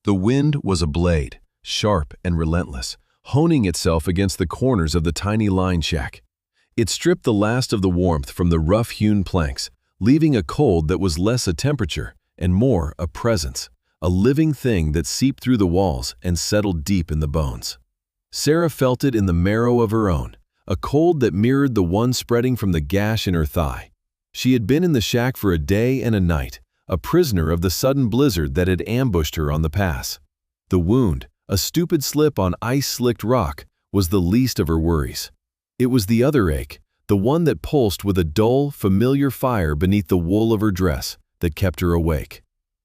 The wind was a blade, sharp and relentless, honing itself against the corners of the tiny line shack. It stripped the last of the warmth from the rough-hewn planks, leaving a cold that was less a temperature and more a presence, a living thing that seeped through the walls and settled deep in the bones. Sera felt it in the marrow of her own, a cold that mirrored the one spreading from the gash in her thigh. She had been in the shack for a day and a night, a prisoner of the sudden blizzard that had ambushed her on the pass. The wound, a stupid slip on ice-slicked rock, was the least of her worries. It was the other ache, the one that pulsed with a dull, familiar fire beneath the wool of her dress, that kept her awake.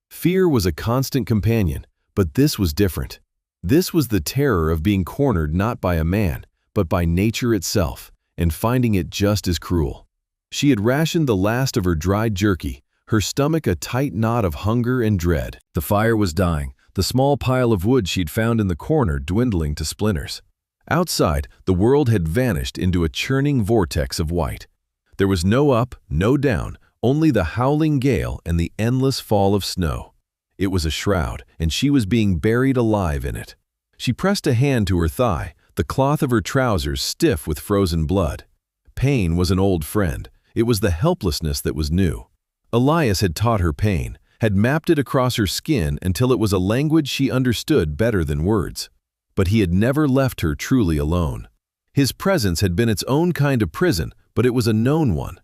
Fear was a constant companion, but this was different. This was the terror of being cornered not by a man, but by nature itself, and finding it just as cruel. She had rationed the last of her dried jerky, her stomach a tight knot of hunger and dread. The fire was dying, the small pile of wood she'd found in the corner dwindling to splinters. Outside, the world had vanished into a churning vortex of white. There was no up, no down, only the howling gale and the endless fall of snow. It was a shroud, and she was being buried alive in it. She pressed a hand to her thigh, the cloth of her trousers stiff with frozen blood. Pain was an old friend. It was the helplessness that was new. Elias had taught her pain, had mapped it across her skin until it was a language she understood better than words. But he had never left her truly alone. His presence had been its own kind of prison, but it was a known one.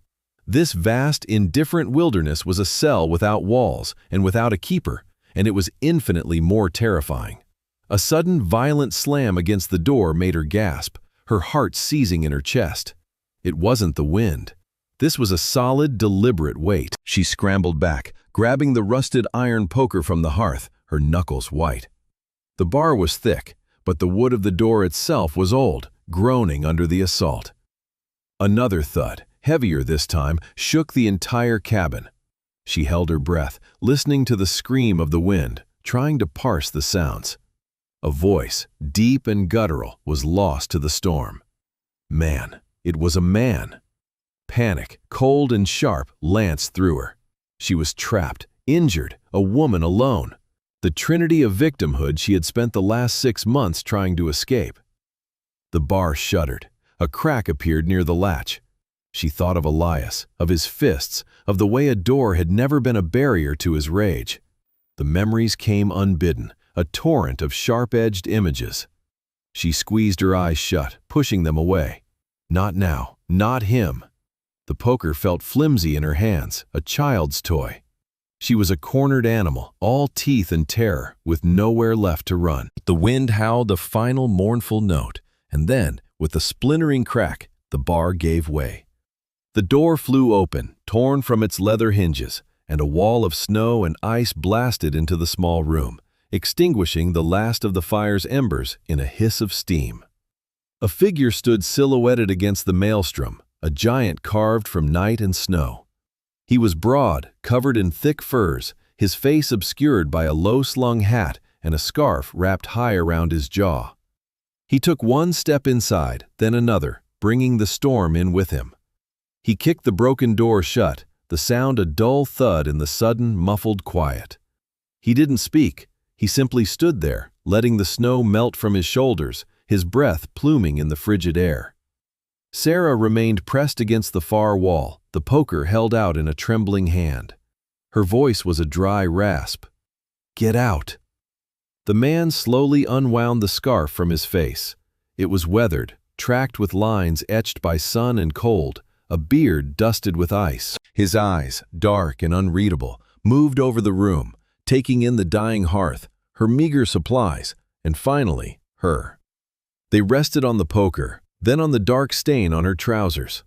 This vast, indifferent wilderness was a cell without walls and without a keeper, and it was infinitely more terrifying. A sudden, violent slam against the door made her gasp, her heart seizing in her chest. It wasn't the wind. This was a solid, deliberate weight. She scrambled back, grabbing the rusted iron poker from the hearth, her knuckles white. The bar was thick, but the wood of the door itself was old, groaning under the assault. Another thud, heavier this time, shook the entire cabin. She held her breath, listening to the scream of the wind, trying to parse the sounds. A voice, deep and guttural, was lost to the storm. Man. It was a man. Panic, cold and sharp, lanced through her. She was trapped, injured, a woman alone. The trinity of victimhood she had spent the last 6 months trying to escape. The bar shuddered. A crack appeared near the latch. She thought of Elias, of his fists, of the way a door had never been a barrier to his rage. The memories came unbidden, a torrent of sharp-edged images. She squeezed her eyes shut, pushing them away. Not now, not him. The poker felt flimsy in her hands, a child's toy. She was a cornered animal, all teeth and terror, with nowhere left to run. The wind howled a final mournful note, and then, with a splintering crack, the bar gave way. The door flew open, torn from its leather hinges, and a wall of snow and ice blasted into the small room, extinguishing the last of the fire's embers in a hiss of steam. A figure stood silhouetted against the maelstrom, a giant carved from night and snow. He was broad, covered in thick furs, his face obscured by a low-slung hat and a scarf wrapped high around his jaw. He took one step inside, then another, bringing the storm in with him. He kicked the broken door shut, the sound a dull thud in the sudden, muffled quiet. He didn't speak. He simply stood there, letting the snow melt from his shoulders, his breath pluming in the frigid air. Sera remained pressed against the far wall, the poker held out in a trembling hand. Her voice was a dry rasp. "Get out." The man slowly unwound the scarf from his face. It was weathered, tracked with lines etched by sun and cold, a beard dusted with ice. His eyes, dark and unreadable, moved over the room, taking in the dying hearth, her meager supplies, and finally, her. They rested on the poker, then on the dark stain on her trousers.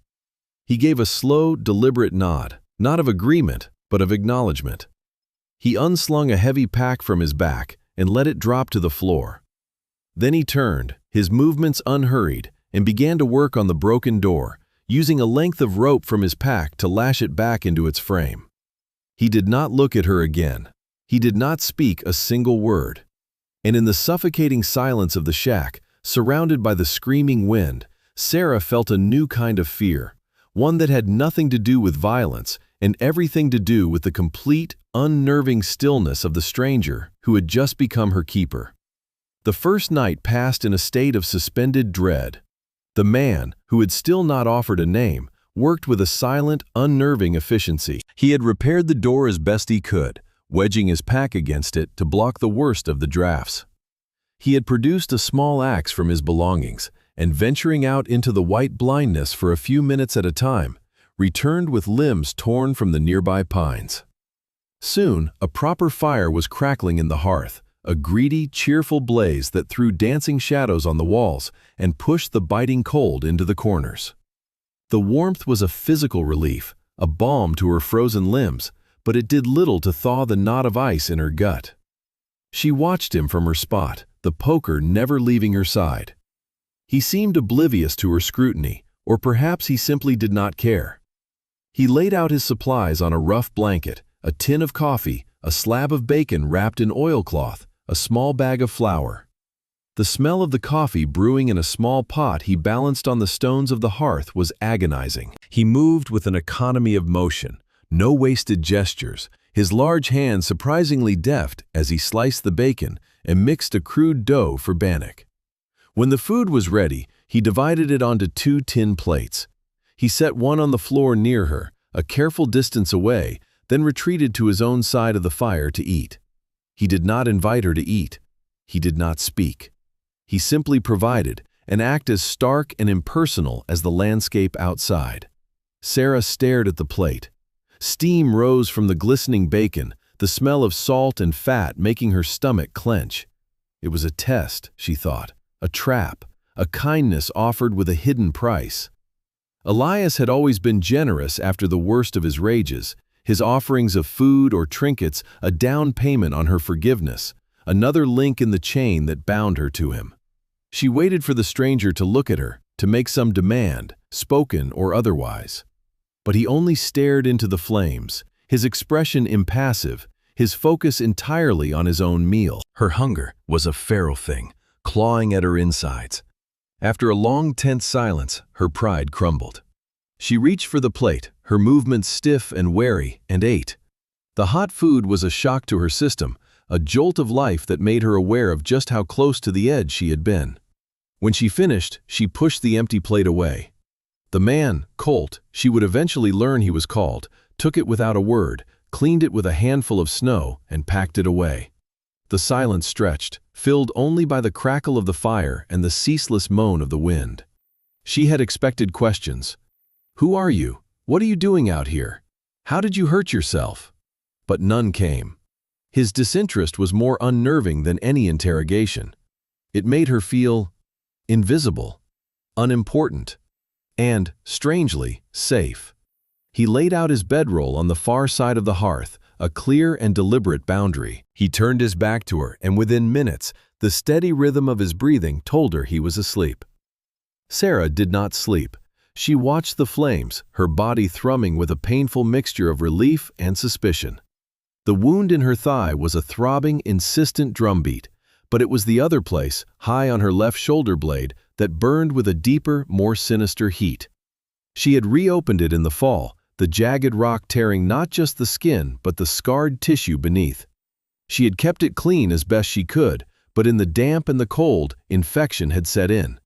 He gave a slow, deliberate nod, not of agreement, but of acknowledgement. He unslung a heavy pack from his back and let it drop to the floor. Then he turned, his movements unhurried, and began to work on the broken door, using a length of rope from his pack to lash it back into its frame. He did not look at her again. He did not speak a single word. And in the suffocating silence of the shack, surrounded by the screaming wind, Sera felt a new kind of fear, one that had nothing to do with violence and everything to do with the complete, unnerving stillness of the stranger who had just become her keeper. The first night passed in a state of suspended dread. The man, who had still not offered a name, worked with a silent, unnerving efficiency. He had repaired the door as best he could, wedging his pack against it to block the worst of the drafts. He had produced a small axe from his belongings, and venturing out into the white blindness for a few minutes at a time, returned with limbs torn from the nearby pines. Soon, a proper fire was crackling in the hearth, a greedy, cheerful blaze that threw dancing shadows on the walls and pushed the biting cold into the corners. The warmth was a physical relief, a balm to her frozen limbs, but it did little to thaw the knot of ice in her gut. She watched him from her spot, the poker never leaving her side. He seemed oblivious to her scrutiny, or perhaps he simply did not care. He laid out his supplies on a rough blanket, a tin of coffee, a slab of bacon wrapped in oilcloth, a small bag of flour. The smell of the coffee brewing in a small pot he balanced on the stones of the hearth was agonizing. He moved with an economy of motion, no wasted gestures, his large hands surprisingly deft as he sliced the bacon and mixed a crude dough for bannock. When the food was ready, he divided it onto 2 tin plates. He set one on the floor near her, a careful distance away, then retreated to his own side of the fire to eat. He did not invite her to eat. He did not speak. He simply provided, an act as stark and impersonal as the landscape outside. Sera stared at the plate. Steam rose from the glistening bacon, the smell of salt and fat making her stomach clench. It was a test, she thought, a trap, a kindness offered with a hidden price. Elias had always been generous after the worst of his rages, his offerings of food or trinkets a down payment on her forgiveness, another link in the chain that bound her to him. She waited for the stranger to look at her, to make some demand, spoken or otherwise. But he only stared into the flames, his expression impassive, his focus entirely on his own meal. Her hunger was a feral thing, clawing at her insides. After a long, tense silence, her pride crumbled. She reached for the plate, her movements stiff and wary, and ate. The hot food was a shock to her system, a jolt of life that made her aware of just how close to the edge she had been. When she finished, she pushed the empty plate away. The man, Colt, she would eventually learn he was called, took it without a word, cleaned it with a handful of snow, and packed it away. The silence stretched, filled only by the crackle of the fire and the ceaseless moan of the wind. She had expected questions. "Who are you? What are you doing out here? How did you hurt yourself?" But none came. His disinterest was more unnerving than any interrogation. It made her feel invisible, unimportant, and, strangely, safe. He laid out his bedroll on the far side of the hearth, a clear and deliberate boundary. He turned his back to her, and within minutes, the steady rhythm of his breathing told her he was asleep. Sera did not sleep. She watched the flames, her body thrumming with a painful mixture of relief and suspicion. The wound in her thigh was a throbbing, insistent drumbeat, but it was the other place, high on her left shoulder blade, that burned with a deeper, more sinister heat. She had reopened it in the fall, the jagged rock tearing not just the skin but the scarred tissue beneath. She had kept it clean as best she could, but in the damp and the cold, infection had set in.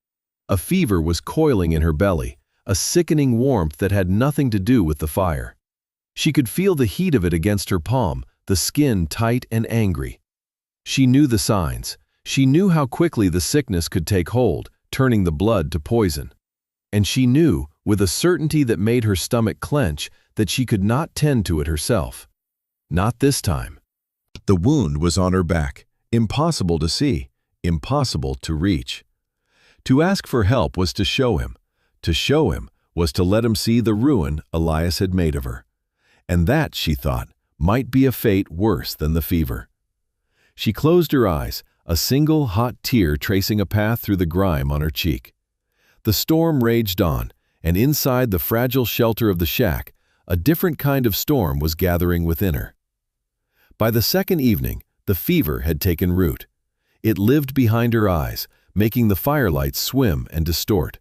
A fever was coiling in her belly, a sickening warmth that had nothing to do with the fire. She could feel the heat of it against her palm, the skin tight and angry. She knew the signs. She knew how quickly the sickness could take hold, turning the blood to poison. And she knew, with a certainty that made her stomach clench, that she could not tend to it herself. Not this time. The wound was on her back, impossible to see, impossible to reach. To ask for help was to show him. To show him was to let him see the ruin Elias had made of her. And that, she thought, might be a fate worse than the fever. She closed her eyes, a single hot tear tracing a path through the grime on her cheek. The storm raged on, and inside the fragile shelter of the shack, a different kind of storm was gathering within her. By the second evening, the fever had taken root. It lived behind her eyes, making the firelight swim and distort.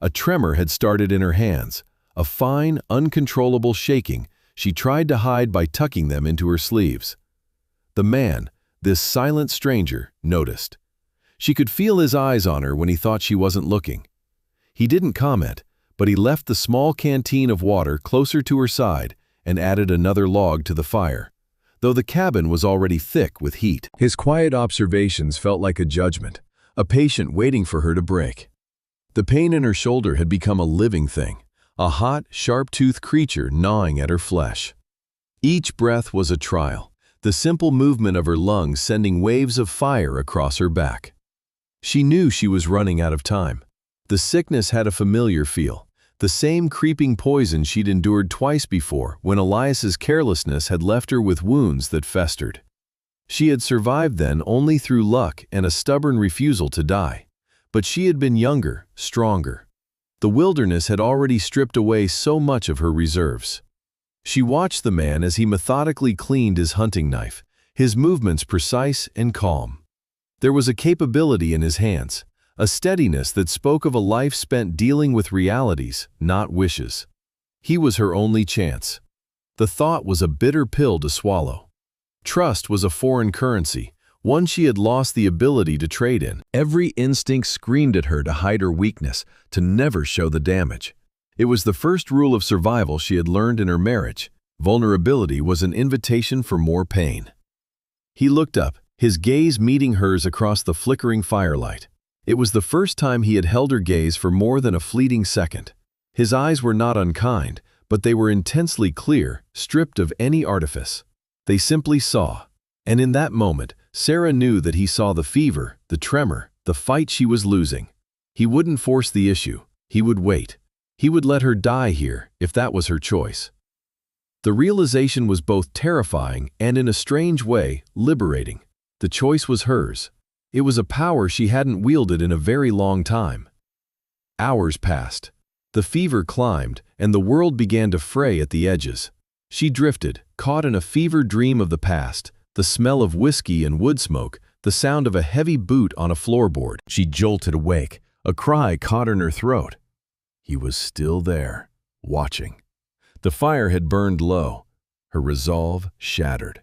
A tremor had started in her hands, a fine, uncontrollable shaking. She tried to hide by tucking them into her sleeves. The man, this silent stranger, noticed. She could feel his eyes on her when he thought she wasn't looking. He didn't comment, but he left the small canteen of water closer to her side and added another log to the fire, though the cabin was already thick with heat. His quiet observations felt like a judgment, a patient waiting for her to break. The pain in her shoulder had become a living thing, a hot, sharp-toothed creature gnawing at her flesh. Each breath was a trial, the simple movement of her lungs sending waves of fire across her back. She knew she was running out of time. The sickness had a familiar feel, the same creeping poison she'd endured twice before when Elias's carelessness had left her with wounds that festered. She had survived then only through luck and a stubborn refusal to die. But she had been younger, stronger. The wilderness had already stripped away so much of her reserves. She watched the man as he methodically cleaned his hunting knife, his movements precise and calm. There was a capability in his hands, a steadiness that spoke of a life spent dealing with realities, not wishes. He was her only chance. The thought was a bitter pill to swallow. Trust was a foreign currency, one she had lost the ability to trade in. Every instinct screamed at her to hide her weakness, to never show the damage. It was the first rule of survival she had learned in her marriage. Vulnerability was an invitation for more pain. He looked up, his gaze meeting hers across the flickering firelight. It was the first time he had held her gaze for more than a fleeting second. His eyes were not unkind, but they were intensely clear, stripped of any artifice. They simply saw. And in that moment, Sera knew that he saw the fever, the tremor, the fight she was losing. He wouldn't force the issue. He would wait. He would let her die here, if that was her choice. The realization was both terrifying and, in a strange way, liberating. The choice was hers. It was a power she hadn't wielded in a very long time. Hours passed. The fever climbed, and the world began to fray at the edges. She drifted, caught in a fever dream of the past, the smell of whiskey and wood smoke, the sound of a heavy boot on a floorboard. She jolted awake. A cry caught in her throat. He was still there, watching. The fire had burned low, her resolve shattered.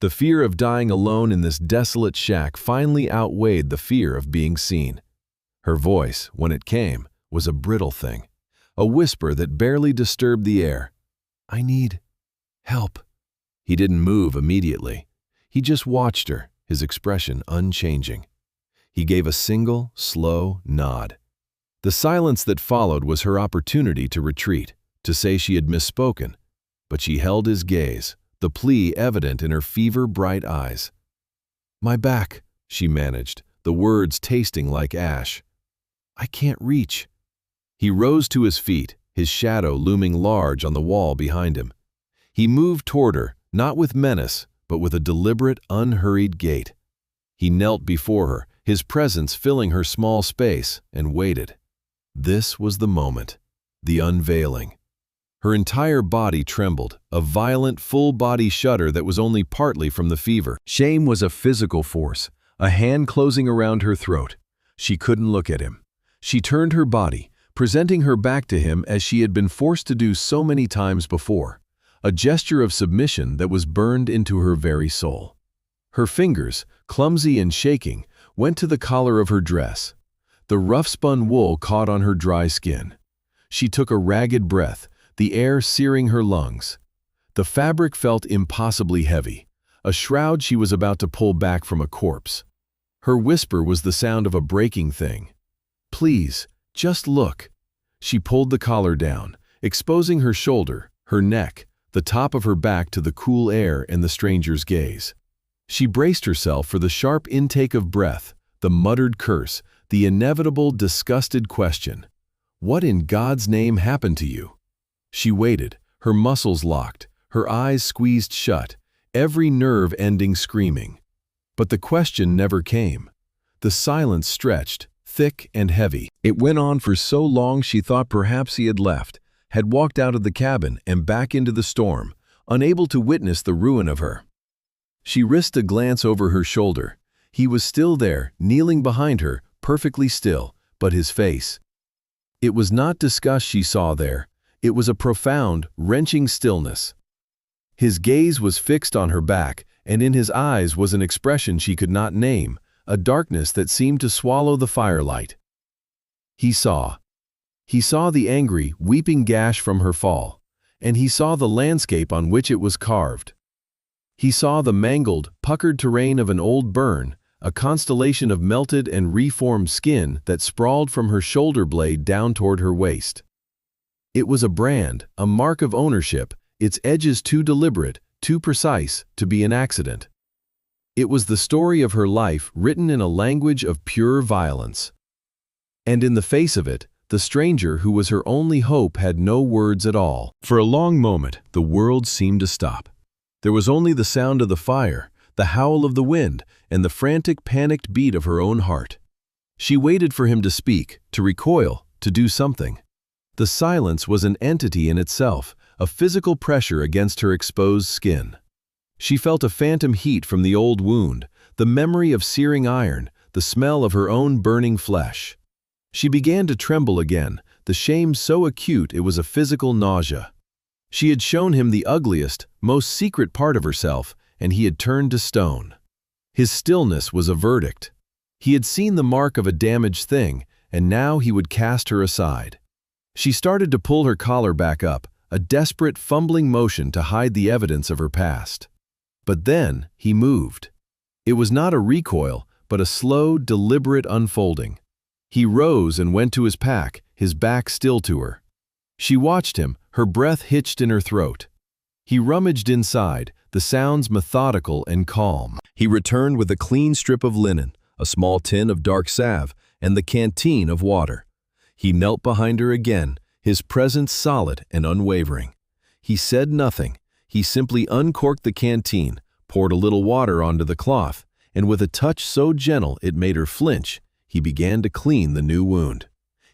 The fear of dying alone in this desolate shack finally outweighed the fear of being seen. Her voice, when it came, was a brittle thing, a whisper that barely disturbed the air. "I need help." He didn't move immediately. He just watched her, his expression unchanging. He gave a single, slow nod. The silence that followed was her opportunity to retreat, to say she had misspoken, but she held his gaze, the plea evident in her fever-bright eyes. "My back," she managed, the words tasting like ash. "I can't reach." He rose to his feet, his shadow looming large on the wall behind him. He moved toward her, not with menace, but with a deliberate, unhurried gait. He knelt before her, his presence filling her small space, and waited. This was the moment, the unveiling. Her entire body trembled, a violent, full-body shudder that was only partly from the fever. Shame was a physical force, a hand closing around her throat. She couldn't look at him. She turned her body, presenting her back to him as she had been forced to do so many times before, a gesture of submission that was burned into her very soul. Her fingers, clumsy and shaking, went to the collar of her dress. The rough-spun wool caught on her dry skin. She took a ragged breath, the air searing her lungs. The fabric felt impossibly heavy, a shroud she was about to pull back from a corpse. Her whisper was the sound of a breaking thing. "Please, just look." She pulled the collar down, exposing her shoulder, her neck, the top of her back to the cool air and the stranger's gaze. She braced herself for the sharp intake of breath, the muttered curse, the inevitable, disgusted question. "What in God's name happened to you?" She waited, her muscles locked, her eyes squeezed shut, every nerve ending screaming. But the question never came. The silence stretched, thick and heavy. It went on for so long she thought perhaps he had left, had walked out of the cabin and back into the storm, unable to witness the ruin of her. She risked a glance over her shoulder. He was still there, kneeling behind her, perfectly still, but his face. It was not disgust she saw there. It was a profound, wrenching stillness. His gaze was fixed on her back, and in his eyes was an expression she could not name, a darkness that seemed to swallow the firelight. He saw the angry, weeping gash from her fall, and he saw the landscape on which it was carved. He saw the mangled, puckered terrain of an old burn, a constellation of melted and reformed skin that sprawled from her shoulder blade down toward her waist. It was a brand, a mark of ownership, its edges too deliberate, too precise to be an accident. It was the story of her life written in a language of pure violence. And in the face of it, the stranger who was her only hope had no words at all. For a long moment, the world seemed to stop. There was only the sound of the fire, the howl of the wind, and the frantic, panicked beat of her own heart. She waited for him to speak, to recoil, to do something. The silence was an entity in itself, a physical pressure against her exposed skin. She felt a phantom heat from the old wound, the memory of searing iron, the smell of her own burning flesh. She began to tremble again, the shame so acute it was a physical nausea. She had shown him the ugliest, most secret part of herself, and he had turned to stone. His stillness was a verdict. He had seen the mark of a damaged thing, and now he would cast her aside. She started to pull her collar back up, a desperate, fumbling motion to hide the evidence of her past. But then he moved. It was not a recoil, but a slow, deliberate unfolding. He rose and went to his pack, his back still to her. She watched him, her breath hitched in her throat. He rummaged inside, the sounds methodical and calm. He returned with a clean strip of linen, a small tin of dark salve, and the canteen of water. He knelt behind her again, his presence solid and unwavering. He said nothing. He simply uncorked the canteen, poured a little water onto the cloth, and with a touch so gentle it made her flinch, he began to clean the new wound.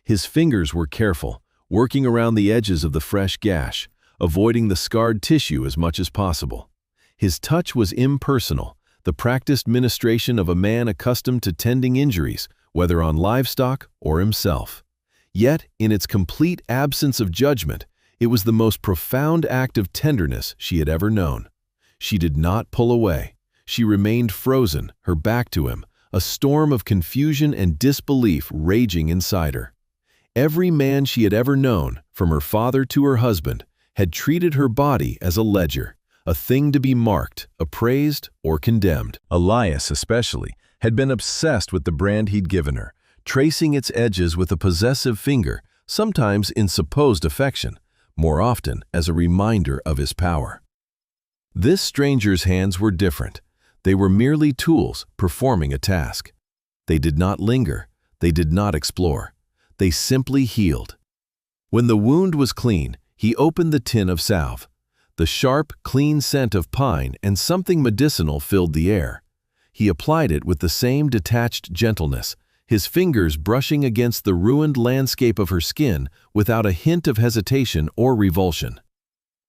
His fingers were careful, working around the edges of the fresh gash, avoiding the scarred tissue as much as possible. His touch was impersonal, the practiced ministration of a man accustomed to tending injuries, whether on livestock or himself. Yet, in its complete absence of judgment, it was the most profound act of tenderness she had ever known. She did not pull away. She remained frozen, her back to him, a storm of confusion and disbelief raging inside her. Every man she had ever known, from her father to her husband, had treated her body as a ledger, a thing to be marked, appraised, or condemned. Elias, especially, had been obsessed with the brand he'd given her, tracing its edges with a possessive finger, sometimes in supposed affection, more often as a reminder of his power. This stranger's hands were different. They were merely tools performing a task. They did not linger. They did not explore. They simply healed. When the wound was clean, he opened the tin of salve. The sharp, clean scent of pine and something medicinal filled the air. He applied it with the same detached gentleness, his fingers brushing against the ruined landscape of her skin without a hint of hesitation or revulsion.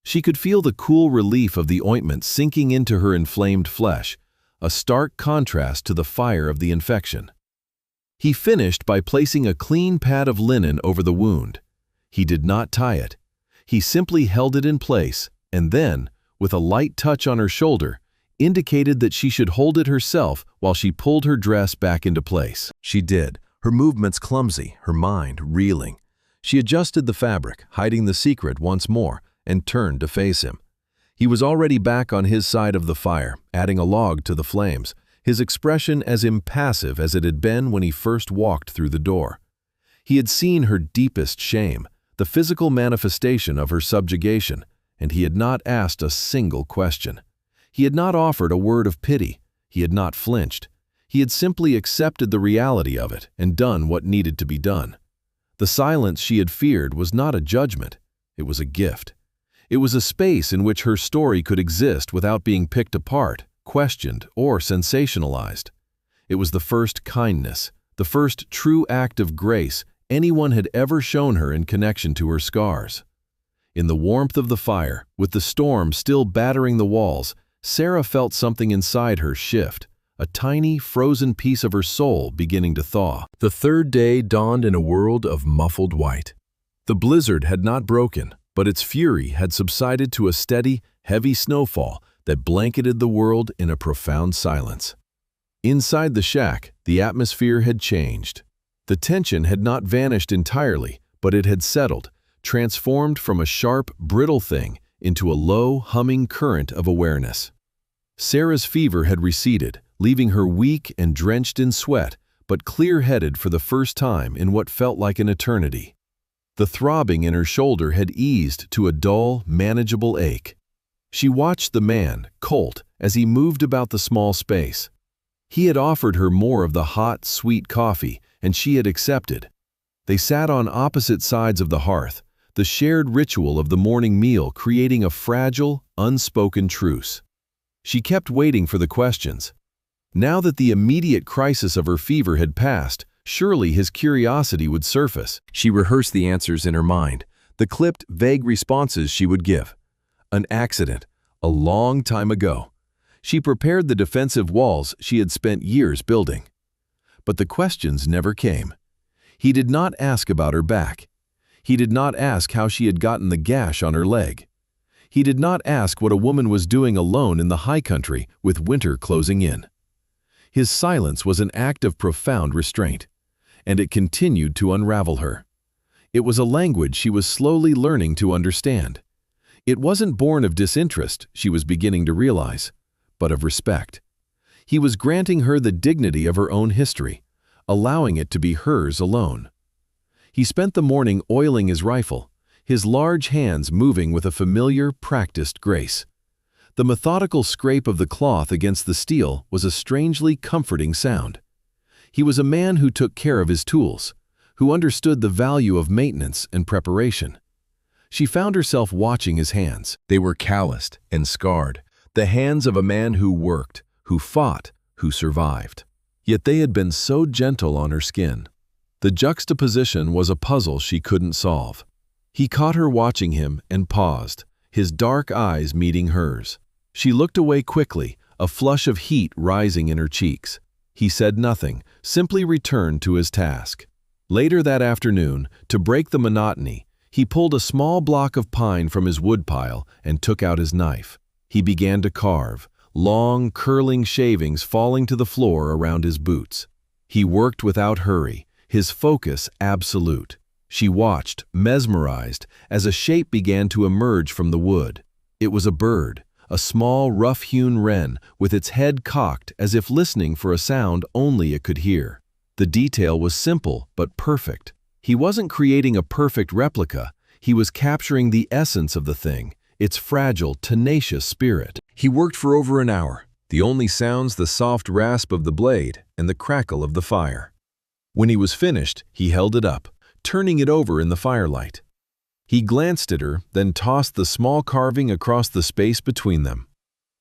She could feel the cool relief of the ointment sinking into her inflamed flesh, a stark contrast to the fire of the infection. He finished by placing a clean pad of linen over the wound. He did not tie it. He simply held it in place, and then, with a light touch on her shoulder, indicated that she should hold it herself while she pulled her dress back into place. She did, her movements clumsy, her mind reeling. She adjusted the fabric, hiding the secret once more, and turned to face him. He was already back on his side of the fire, adding a log to the flames, his expression as impassive as it had been when he first walked through the door. He had seen her deepest shame, the physical manifestation of her subjugation, and he had not asked a single question. He had not offered a word of pity. He had not flinched. He had simply accepted the reality of it and done what needed to be done. The silence she had feared was not a judgment. It was a gift. It was a space in which her story could exist without being picked apart, questioned, or sensationalized. It was the first kindness, the first true act of grace anyone had ever shown her in connection to her scars. In the warmth of the fire, with the storm still battering the walls, Sera felt something inside her shift, a tiny, frozen piece of her soul beginning to thaw. The third day dawned in a world of muffled white. The blizzard had not broken, but its fury had subsided to a steady, heavy snowfall that blanketed the world in a profound silence. Inside the shack, the atmosphere had changed. The tension had not vanished entirely, but it had settled, transformed from a sharp, brittle thing into a low, humming current of awareness. Sera's fever had receded, leaving her weak and drenched in sweat, but clear-headed for the first time in what felt like an eternity. The throbbing in her shoulder had eased to a dull, manageable ache. She watched the man, Colt, as he moved about the small space. He had offered her more of the hot, sweet coffee, and she had accepted. They sat on opposite sides of the hearth, the shared ritual of the morning meal creating a fragile, unspoken truce. She kept waiting for the questions. Now that the immediate crisis of her fever had passed, surely his curiosity would surface. She rehearsed the answers in her mind, the clipped, vague responses she would give. An accident, a long time ago. She prepared the defensive walls she had spent years building. But the questions never came. He did not ask about her back. He did not ask how she had gotten the gash on her leg. He did not ask what a woman was doing alone in the high country with winter closing in. His silence was an act of profound restraint, and it continued to unravel her. It was a language she was slowly learning to understand. It wasn't born of disinterest, she was beginning to realize, but of respect. He was granting her the dignity of her own history, allowing it to be hers alone. He spent the morning oiling his rifle, his large hands moving with a familiar, practiced grace. The methodical scrape of the cloth against the steel was a strangely comforting sound. He was a man who took care of his tools, who understood the value of maintenance and preparation. She found herself watching his hands. They were calloused and scarred, the hands of a man who worked, who fought, who survived. Yet they had been so gentle on her skin. The juxtaposition was a puzzle she couldn't solve. He caught her watching him and paused, his dark eyes meeting hers. She looked away quickly, a flush of heat rising in her cheeks. He said nothing, simply returned to his task. Later that afternoon, to break the monotony, he pulled a small block of pine from his woodpile and took out his knife. He began to carve, long, curling shavings falling to the floor around his boots. He worked without hurry, his focus absolute. She watched, mesmerized, as a shape began to emerge from the wood. It was a bird, a small, rough-hewn wren, with its head cocked as if listening for a sound only it could hear. The detail was simple but perfect. He wasn't creating a perfect replica, he was capturing the essence of the thing, its fragile, tenacious spirit. He worked for over an hour, the only sounds the soft rasp of the blade and the crackle of the fire. When he was finished, he held it up, turning it over in the firelight. He glanced at her, then tossed the small carving across the space between them.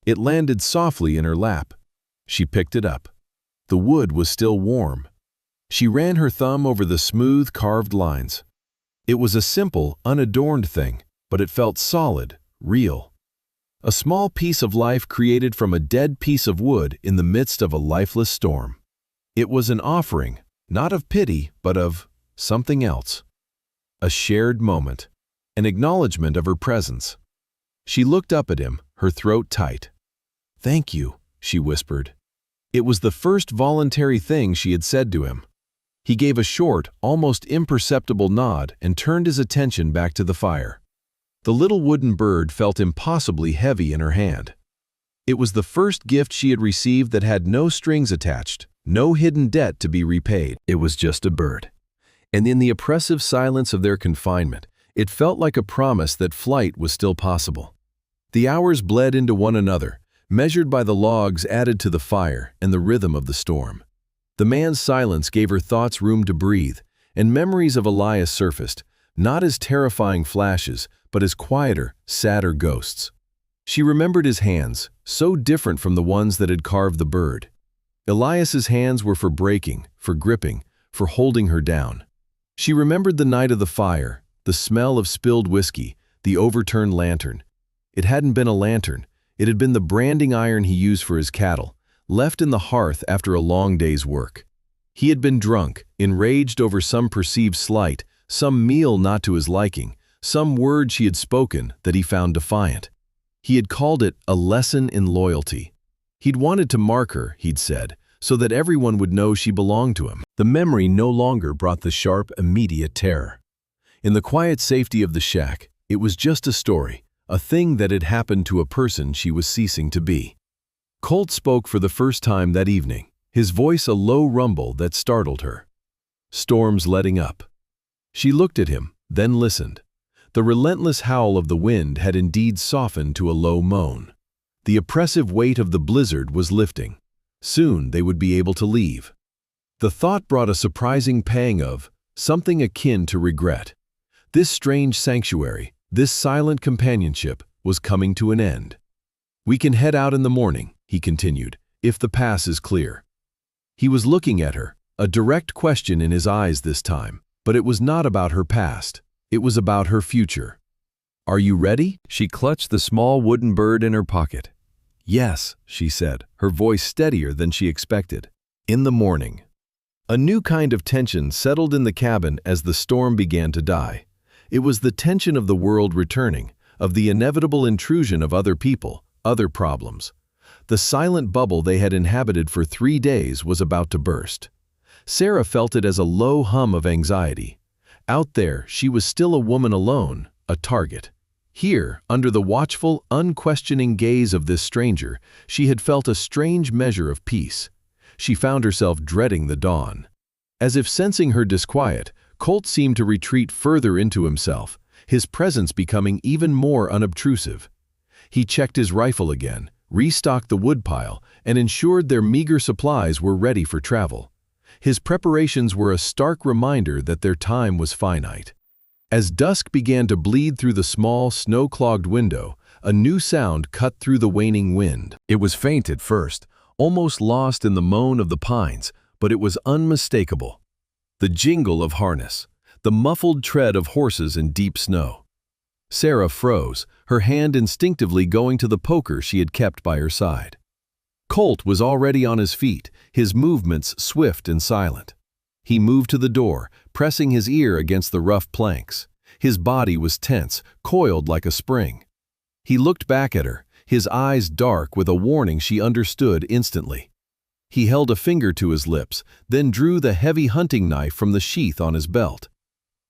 It landed softly in her lap. She picked it up. The wood was still warm. She ran her thumb over the smooth, carved lines. It was a simple, unadorned thing, but it felt solid, real. A small piece of life created from a dead piece of wood in the midst of a lifeless storm. It was an offering, not of pity, but of something else. A shared moment. An acknowledgement of her presence. She looked up at him, her throat tight. "Thank you," she whispered. It was the first voluntary thing she had said to him. He gave a short, almost imperceptible nod and turned his attention back to the fire. The little wooden bird felt impossibly heavy in her hand. It was the first gift she had received that had no strings attached, no hidden debt to be repaid. It was just a bird. And in the oppressive silence of their confinement, it felt like a promise that flight was still possible. The hours bled into one another, measured by the logs added to the fire and the rhythm of the storm. The man's silence gave her thoughts room to breathe, and memories of Elias surfaced, not as terrifying flashes, but as quieter, sadder ghosts. She remembered his hands, so different from the ones that had carved the bird. Elias's hands were for breaking, for gripping, for holding her down. She remembered the night of the fire, the smell of spilled whiskey, the overturned lantern. It hadn't been a lantern. It had been the branding iron he used for his cattle, left in the hearth after a long day's work. He had been drunk, enraged over some perceived slight, some meal not to his liking, some word she had spoken that he found defiant. He had called it a lesson in loyalty. He'd wanted to mark her, he'd said, so that everyone would know she belonged to him. The memory no longer brought the sharp, immediate terror. In the quiet safety of the shack, it was just a story, a thing that had happened to a person she was ceasing to be. Colt spoke for the first time that evening, his voice a low rumble that startled her. Storms letting up. She looked at him, then listened. The relentless howl of the wind had indeed softened to a low moan. The oppressive weight of the blizzard was lifting. Soon they would be able to leave. The thought brought a surprising pang of something akin to regret. This strange sanctuary, this silent companionship, was coming to an end. "We can head out in the morning," he continued, "if the pass is clear." He was looking at her, a direct question in his eyes this time, but it was not about her past. It was about her future. "Are you ready?" She clutched the small wooden bird in her pocket. "Yes," she said, her voice steadier than she expected. In the morning. A new kind of tension settled in the cabin as the storm began to die. It was the tension of the world returning, of the inevitable intrusion of other people, other problems. The silent bubble they had inhabited for 3 days was about to burst. Sera felt it as a low hum of anxiety. Out there, she was still a woman alone, a target. Here, under the watchful, unquestioning gaze of this stranger, she had felt a strange measure of peace. She found herself dreading the dawn. As if sensing her disquiet, Colt seemed to retreat further into himself, his presence becoming even more unobtrusive. He checked his rifle again, restocked the woodpile, and ensured their meager supplies were ready for travel. His preparations were a stark reminder that their time was finite. As dusk began to bleed through the small, snow-clogged window, a new sound cut through the waning wind. It was faint at first, almost lost in the moan of the pines, but it was unmistakable. The jingle of harness, the muffled tread of horses in deep snow. Sera froze, her hand instinctively going to the poker she had kept by her side. Colt was already on his feet, his movements swift and silent. He moved to the door, pressing his ear against the rough planks. His body was tense, coiled like a spring. He looked back at her, his eyes dark with a warning she understood instantly. He held a finger to his lips, then drew the heavy hunting knife from the sheath on his belt.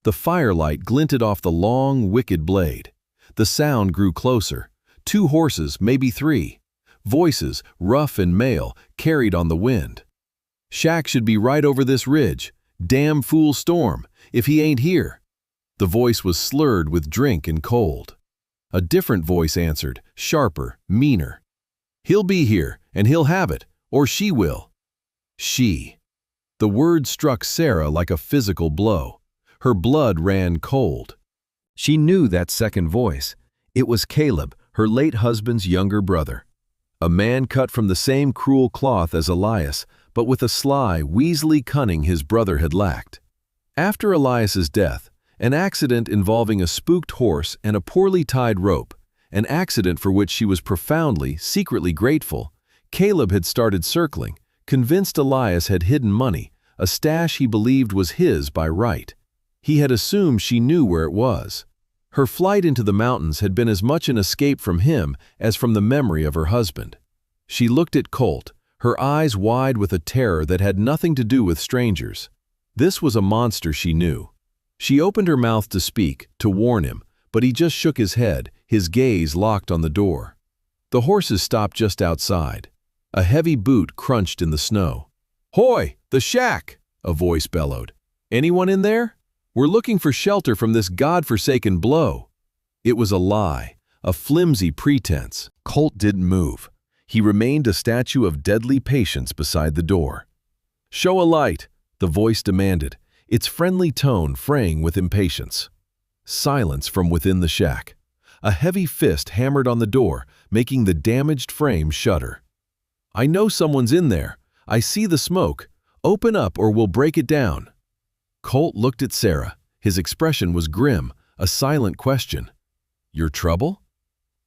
The firelight glinted off the long, wicked blade. The sound grew closer. 2 horses, maybe 3. Voices, rough and male, carried on the wind. "Shack should be right over this ridge. Damn fool storm, if he ain't here." The voice was slurred with drink and cold. A different voice answered, sharper, meaner. "He'll be here, and he'll have it, or she will." She. The word struck Sera like a physical blow. Her blood ran cold. She knew that second voice. It was Caleb, her late husband's younger brother. A man cut from the same cruel cloth as Elias, but with a sly, weaselly cunning his brother had lacked. After Elias's death, an accident involving a spooked horse and a poorly tied rope, an accident for which she was profoundly, secretly grateful, Caleb had started circling, convinced Elias had hidden money, a stash he believed was his by right. He had assumed she knew where it was. Her flight into the mountains had been as much an escape from him as from the memory of her husband. She looked at Colt, her eyes wide with a terror that had nothing to do with strangers. This was a monster she knew. She opened her mouth to speak, to warn him, but he just shook his head, his gaze locked on the door. The horses stopped just outside. A heavy boot crunched in the snow. "Hoy, the shack!" a voice bellowed. "Anyone in there? We're looking for shelter from this God-forsaken blow." It was a lie, a flimsy pretense. Colt didn't move. He remained a statue of deadly patience beside the door. "Show a light," the voice demanded, its friendly tone fraying with impatience. Silence from within the shack. A heavy fist hammered on the door, making the damaged frame shudder. "I know someone's in there. I see the smoke. Open up or we'll break it down." Colt looked at Sera. His expression was grim, a silent question. "Your trouble?"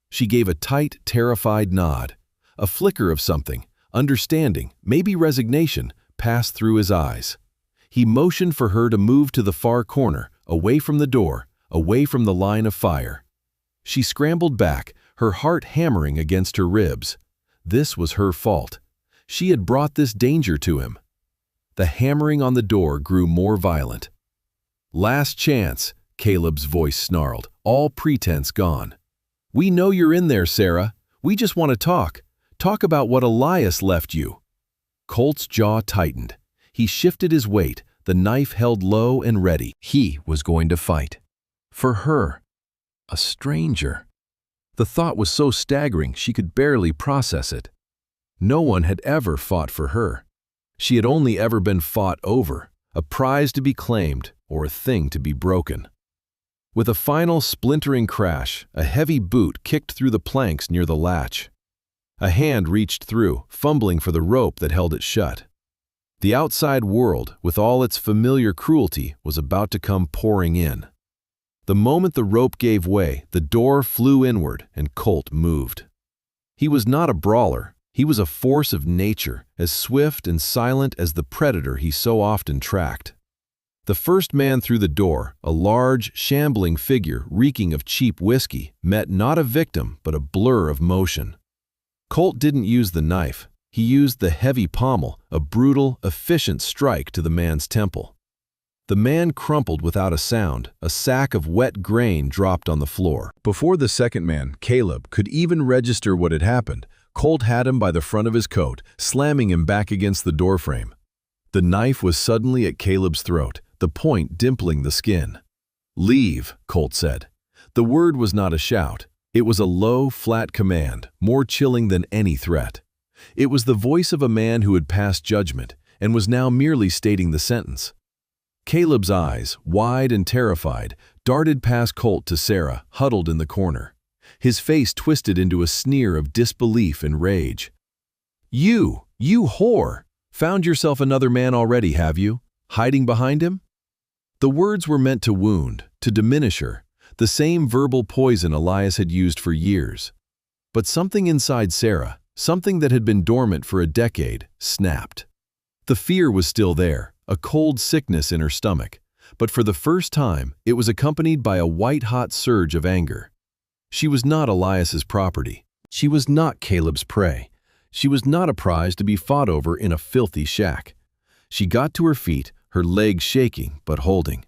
She gave a tight, terrified nod. A flicker of something, understanding, maybe resignation, passed through his eyes. He motioned for her to move to the far corner, away from the door, away from the line of fire. She scrambled back, her heart hammering against her ribs. This was her fault. She had brought this danger to him. The hammering on the door grew more violent. "Last chance," Caleb's voice snarled, all pretense gone. "We know you're in there, Sera. We just want to talk. Talk about what Elias left you." Colt's jaw tightened. He shifted his weight, the knife held low and ready. He was going to fight. For her. A stranger. The thought was so staggering she could barely process it. No one had ever fought for her. She had only ever been fought over, a prize to be claimed or a thing to be broken. With a final splintering crash, a heavy boot kicked through the planks near the latch. A hand reached through, fumbling for the rope that held it shut. The outside world, with all its familiar cruelty, was about to come pouring in. The moment the rope gave way, the door flew inward and Colt moved. He was not a brawler. He was a force of nature, as swift and silent as the predator he so often tracked. The first man through the door, a large, shambling figure reeking of cheap whiskey, met not a victim but a blur of motion. Colt didn't use the knife. He used the heavy pommel, a brutal, efficient strike to the man's temple. The man crumpled without a sound. A sack of wet grain dropped on the floor. Before the second man, Caleb, could even register what had happened, Colt had him by the front of his coat, slamming him back against the doorframe. The knife was suddenly at Caleb's throat, the point dimpling the skin. "Leave," Colt said. The word was not a shout. It was a low, flat command, more chilling than any threat. It was the voice of a man who had passed judgment and was now merely stating the sentence. Caleb's eyes, wide and terrified, darted past Colt to Sera, huddled in the corner. His face twisted into a sneer of disbelief and rage. You whore! Found yourself another man already, have you? Hiding behind him?" The words were meant to wound, to diminish her, the same verbal poison Elias had used for years. But something inside Sera, something that had been dormant for a decade, snapped. The fear was still there, a cold sickness in her stomach, but for the first time it was accompanied by a white-hot surge of anger. She was not Elias's property. She was not Caleb's prey. She was not a prize to be fought over in a filthy shack. She got to her feet, her legs shaking but holding.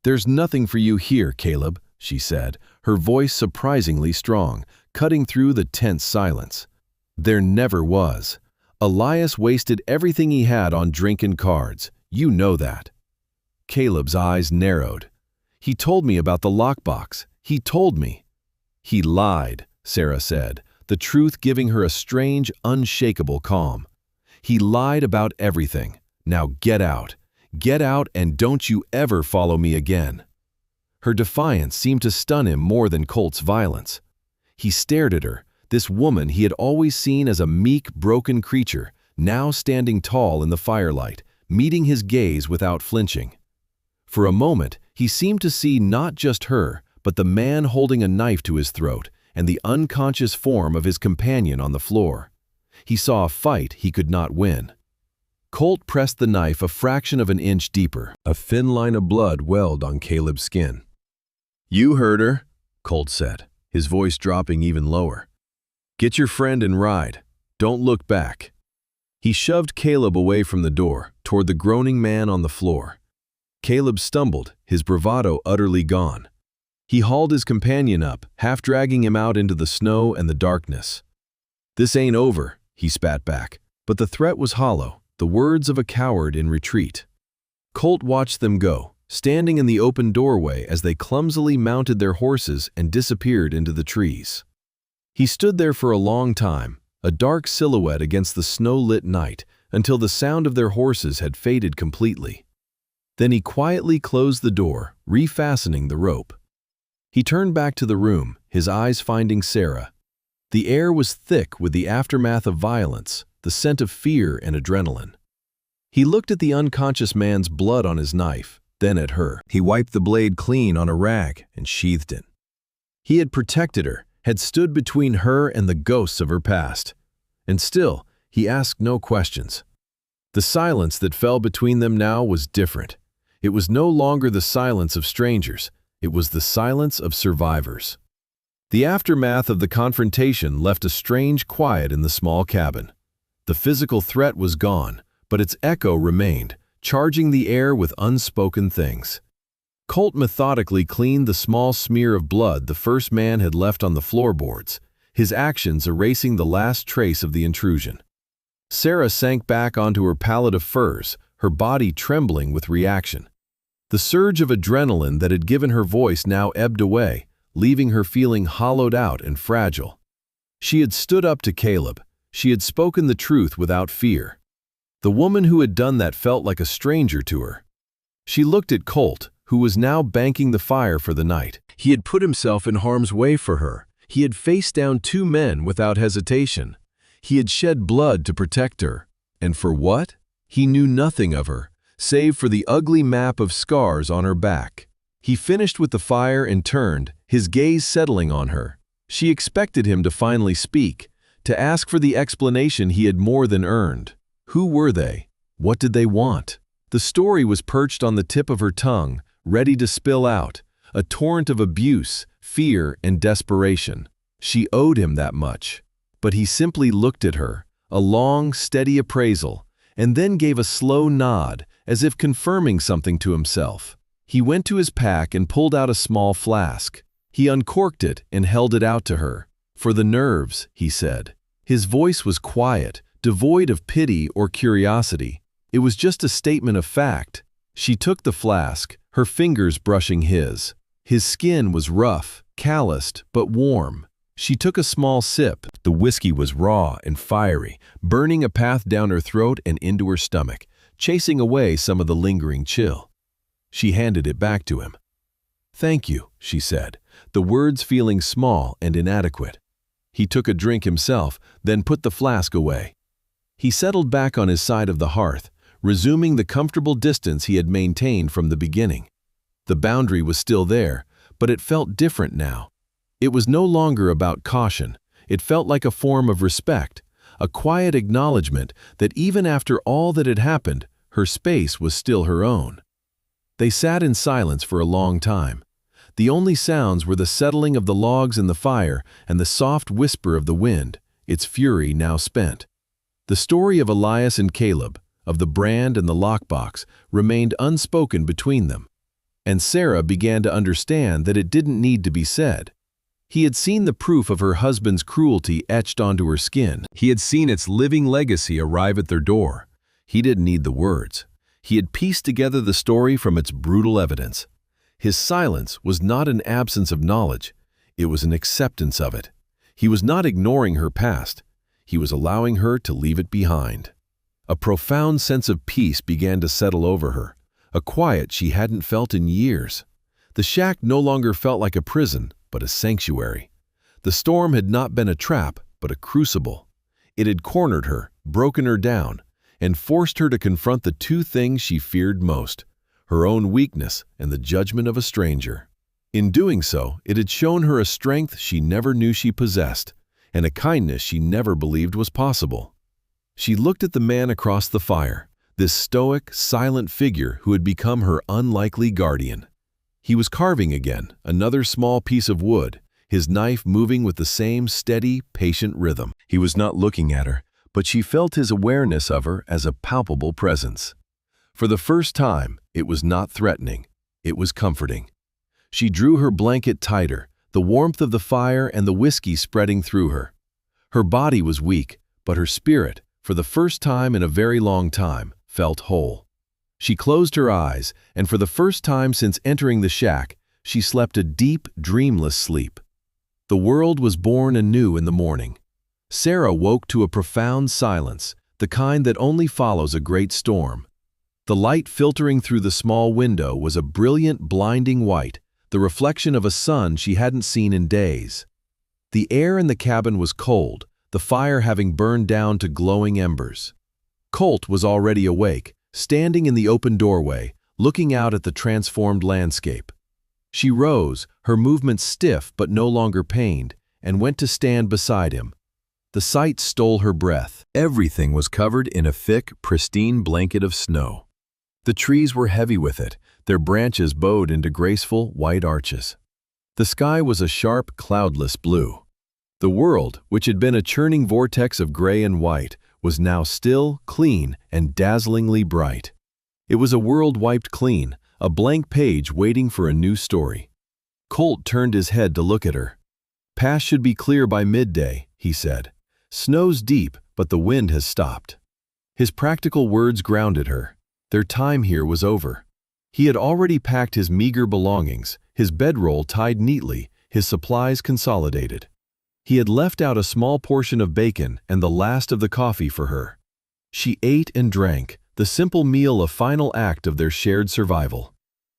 "There's nothing for you here, Caleb," she said, her voice surprisingly strong, cutting through the tense silence. "There never was. Elias wasted everything he had on drink and cards. You know that." Caleb's eyes narrowed. "He told me about the lockbox. He told me." "He lied," Sera said, the truth giving her a strange, unshakable calm. "He lied about everything. Now get out. Get out and don't you ever follow me again." Her defiance seemed to stun him more than Colt's violence. He stared at her, this woman he had always seen as a meek, broken creature, now standing tall in the firelight, meeting his gaze without flinching. For a moment, he seemed to see not just her, but the man holding a knife to his throat and the unconscious form of his companion on the floor. He saw a fight he could not win. Colt pressed the knife a fraction of an inch deeper. A thin line of blood welled on Caleb's skin. "You heard her," Colt said, his voice dropping even lower. "Get your friend and ride. Don't look back." He shoved Caleb away from the door, toward the groaning man on the floor. Caleb stumbled, his bravado utterly gone. He hauled his companion up, half dragging him out into the snow and the darkness. "This ain't over," he spat back, but the threat was hollow, the words of a coward in retreat. Colt watched them go, standing in the open doorway as they clumsily mounted their horses and disappeared into the trees. He stood there for a long time, a dark silhouette against the snow-lit night, until the sound of their horses had faded completely. Then he quietly closed the door, refastening the rope. He turned back to the room, his eyes finding Sera. The air was thick with the aftermath of violence, the scent of fear and adrenaline. He looked at the unconscious man's blood on his knife, then at her. He wiped the blade clean on a rag and sheathed it. He had protected her, had stood between her and the ghosts of her past. And still, he asked no questions. The silence that fell between them now was different. It was no longer the silence of strangers. It was the silence of survivors. The aftermath of the confrontation left a strange quiet in the small cabin. The physical threat was gone, but its echo remained, charging the air with unspoken things. Colt methodically cleaned the small smear of blood the first man had left on the floorboards, his actions erasing the last trace of the intrusion. Sera sank back onto her pallet of furs, her body trembling with reaction. The surge of adrenaline that had given her voice now ebbed away, leaving her feeling hollowed out and fragile. She had stood up to Caleb. She had spoken the truth without fear. The woman who had done that felt like a stranger to her. She looked at Colt, who was now banking the fire for the night. He had put himself in harm's way for her. He had faced down 2 men without hesitation. He had shed blood to protect her. And for what? He knew nothing of her, save for the ugly map of scars on her back. He finished with the fire and turned, his gaze settling on her. She expected him to finally speak, to ask for the explanation he had more than earned. Who were they? What did they want? The story was perched on the tip of her tongue, ready to spill out, a torrent of abuse, fear, and desperation. She owed him that much. But he simply looked at her, a long, steady appraisal, and then gave a slow nod, as if confirming something to himself. He went to his pack and pulled out a small flask. He uncorked it and held it out to her. "For the nerves," he said. His voice was quiet, devoid of pity or curiosity. It was just a statement of fact. She took the flask, her fingers brushing his. His skin was rough, calloused, but warm. She took a small sip. The whiskey was raw and fiery, burning a path down her throat and into her stomach, chasing away some of the lingering chill. She handed it back to him. "Thank you," she said, the words feeling small and inadequate. He took a drink himself, then put the flask away. He settled back on his side of the hearth, resuming the comfortable distance he had maintained from the beginning. The boundary was still there, but it felt different now. It was no longer about caution. It felt like a form of respect, a quiet acknowledgement that even after all that had happened, her space was still her own. They sat in silence for a long time. The only sounds were the settling of the logs in the fire and the soft whisper of the wind, its fury now spent. The story of Elias and Caleb, of the brand and the lockbox, remained unspoken between them. And Sera began to understand that it didn't need to be said. He had seen the proof of her husband's cruelty etched onto her skin. He had seen its living legacy arrive at their door. He didn't need the words. He had pieced together the story from its brutal evidence. His silence was not an absence of knowledge. It was an acceptance of it. He was not ignoring her past. He was allowing her to leave it behind. A profound sense of peace began to settle over her, a quiet she hadn't felt in years. The shack no longer felt like a prison, but a sanctuary. The storm had not been a trap, but a crucible. It had cornered her, broken her down, and forced her to confront the 2 things she feared most, her own weakness and the judgment of a stranger. In doing so, it had shown her a strength she never knew she possessed, and a kindness she never believed was possible. She looked at the man across the fire, this stoic, silent figure who had become her unlikely guardian. He was carving again, another small piece of wood, his knife moving with the same steady, patient rhythm. He was not looking at her, but she felt his awareness of her as a palpable presence. For the first time, it was not threatening, it was comforting. She drew her blanket tighter, the warmth of the fire and the whiskey spreading through her. Her body was weak, but her spirit, for the first time in a very long time, felt whole. She closed her eyes, and for the first time since entering the shack, she slept a deep, dreamless sleep. The world was born anew in the morning. Sera woke to a profound silence, the kind that only follows a great storm. The light filtering through the small window was a brilliant, blinding white, the reflection of a sun she hadn't seen in days. The air in the cabin was cold, the fire having burned down to glowing embers. Colt was already awake, standing in the open doorway, looking out at the transformed landscape. She rose, her movements stiff but no longer pained, and went to stand beside him. The sight stole her breath. Everything was covered in a thick, pristine blanket of snow. The trees were heavy with it, their branches bowed into graceful, white arches. The sky was a sharp, cloudless blue. The world, which had been a churning vortex of gray and white, was now still, clean, and dazzlingly bright. It was a world wiped clean, a blank page waiting for a new story. Colt turned his head to look at her. "Pass should be clear by midday," he said. "Snow's deep, but the wind has stopped." His practical words grounded her. Their time here was over. He had already packed his meager belongings, his bedroll tied neatly, his supplies consolidated. He had left out a small portion of bacon and the last of the coffee for her. She ate and drank, the simple meal a final act of their shared survival.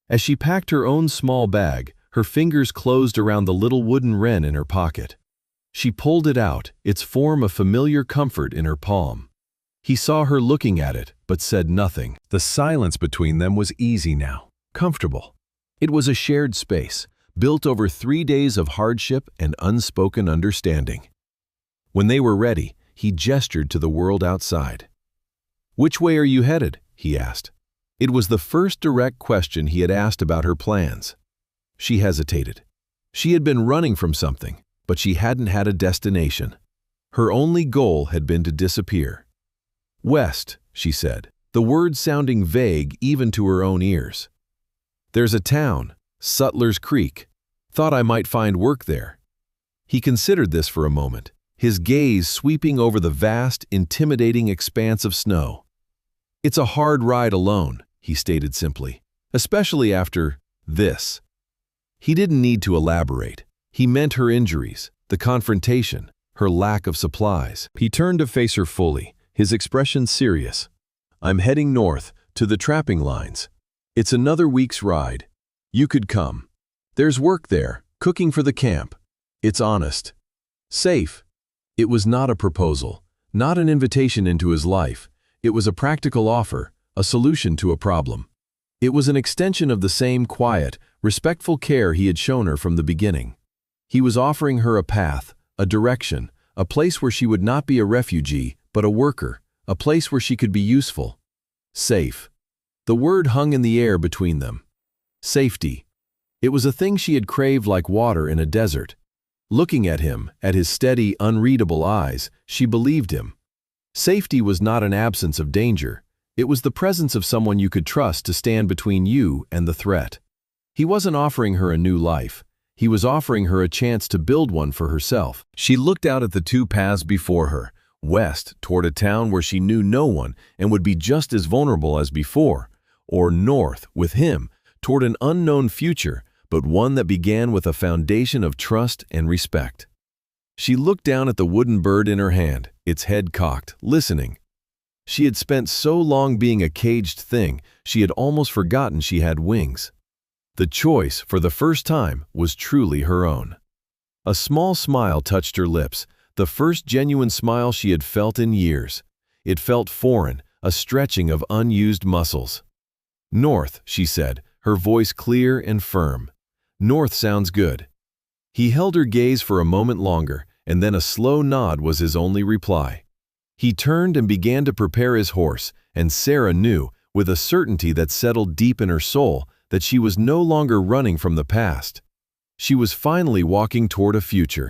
As she packed her own small bag, her fingers closed around the little wooden wren in her pocket. She pulled it out, its form a familiar comfort in her palm. He saw her looking at it, but said nothing. The silence between them was easy now, comfortable. It was a shared space, built over 3 days of hardship and unspoken understanding. When they were ready, he gestured to the world outside. "Which way are you headed?" he asked. It was the first direct question he had asked about her plans. She hesitated. She had been running from something, but she hadn't had a destination. Her only goal had been to disappear. "West," she said, the words sounding vague even to her own ears. "There's a town, Sutler's Creek. Thought I might find work there." He considered this for a moment, his gaze sweeping over the vast, intimidating expanse of snow. "It's a hard ride alone," he stated simply, "especially after this." He didn't need to elaborate. He meant her injuries, the confrontation, her lack of supplies. He turned to face her fully, his expression serious. "I'm heading north, to the trapping lines. It's another week's ride. You could come. There's work there, cooking for the camp. It's honest. Safe." It was not a proposal, not an invitation into his life. It was a practical offer, a solution to a problem. It was an extension of the same quiet, respectful care he had shown her from the beginning. He was offering her a path, a direction, a place where she would not be a refugee, but a worker, a place where she could be useful. Safe. The word hung in the air between them. Safety. It was a thing she had craved like water in a desert. Looking at him, at his steady, unreadable eyes, she believed him. Safety was not an absence of danger. It was the presence of someone you could trust to stand between you and the threat. He wasn't offering her a new life. He was offering her a chance to build one for herself. She looked out at the two paths before her, west toward a town where she knew no one and would be just as vulnerable as before, or north with him toward an unknown future, but one that began with a foundation of trust and respect. She looked down at the wooden bird in her hand, its head cocked, listening. She had spent so long being a caged thing, she had almost forgotten she had wings. The choice, for the first time, was truly her own. A small smile touched her lips, the first genuine smile she had felt in years. It felt foreign, a stretching of unused muscles. "North," she said, her voice clear and firm. "North sounds good." He held her gaze for a moment longer, and then a slow nod was his only reply. He turned and began to prepare his horse, and Sera knew, with a certainty that settled deep in her soul, that she was no longer running from the past. She was finally walking toward a future.